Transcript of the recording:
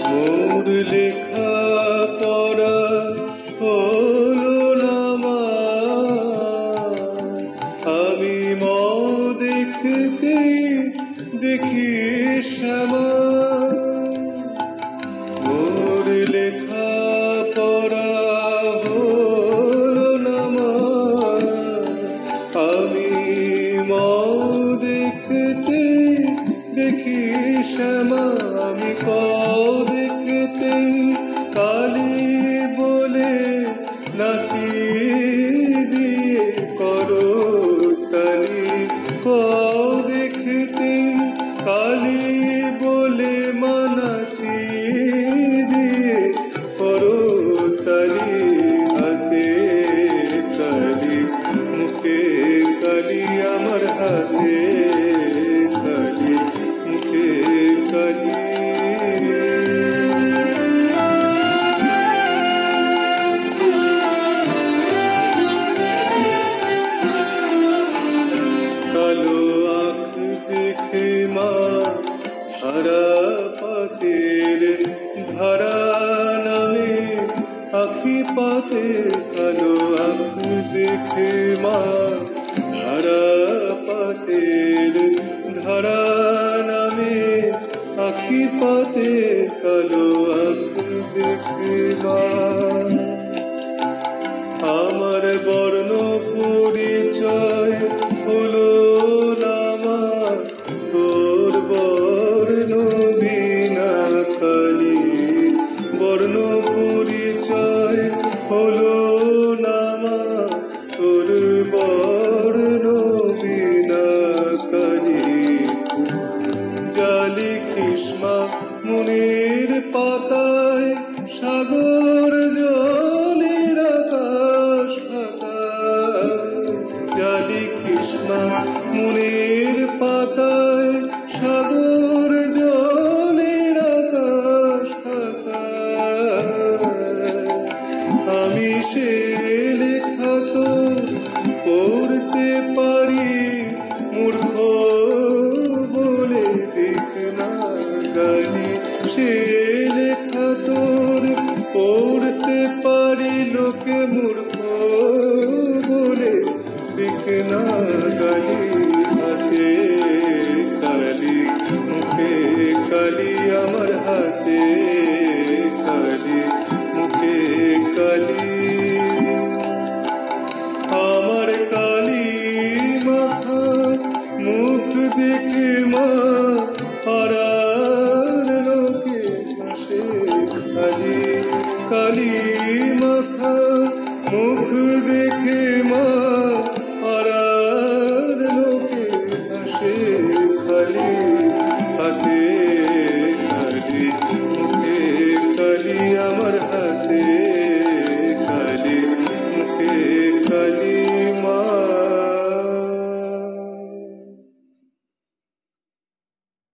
মোর লেখা পড়া হলো না মা, আমি মৌ দেখতে দেখি শ্যামা। মোর লেখা পড়া হলো না মা, আমি মৌ দেখতে দেখি শ্যামা। আমি ক দেখতে কালী বলে নাচি দিয়ে করো তালি। ক দেখতে কালী বলে মানাচি দিয়ে করো তালি। হাতে কালি মুখে কালি, আমার হাতে কালি মুখে কালি। কালো আঁখ দেখে মা ধারা পাতের ধারা নামে আখি পাতে। কালো আঁখ দেখে মা ধারা পাতের ধারা নামে আখি পাতে। কালো আঁখ দেখে মা আমার বর্ণ পরিচয় হলো না মা, তোর বর্ণ বিনা কালি। বর্ণ পরিচয় হলো না মা, তোর বর্ণ বিনা কালি। জালি কৃষ্মা মুনির পাতায় সাগর জলের আকাশ ফাঁকায়। জালি কৃষ্মা মুনির পাতায় সাগর জলের আকাশ ফাঁকায়। আমি সে লেখা তো পড়তে পারি, মূর্খ বলে দিক না গালি। সে লেখা তোর পড়তে পারি, লোকে মূর্খ বলে দিক না গালি। হাতে কালি মুখে কালি, আমার হাতে কালি মুখে কালি। আমার কালি মাথা মুখ দেখে মা পাড়ার লোকে হাসে কালি। কালি মাথা মুখ দেখে মা পাড়ার লোকে হাসে খালি। হাতে কালি মুখে কালি, আমার হাতে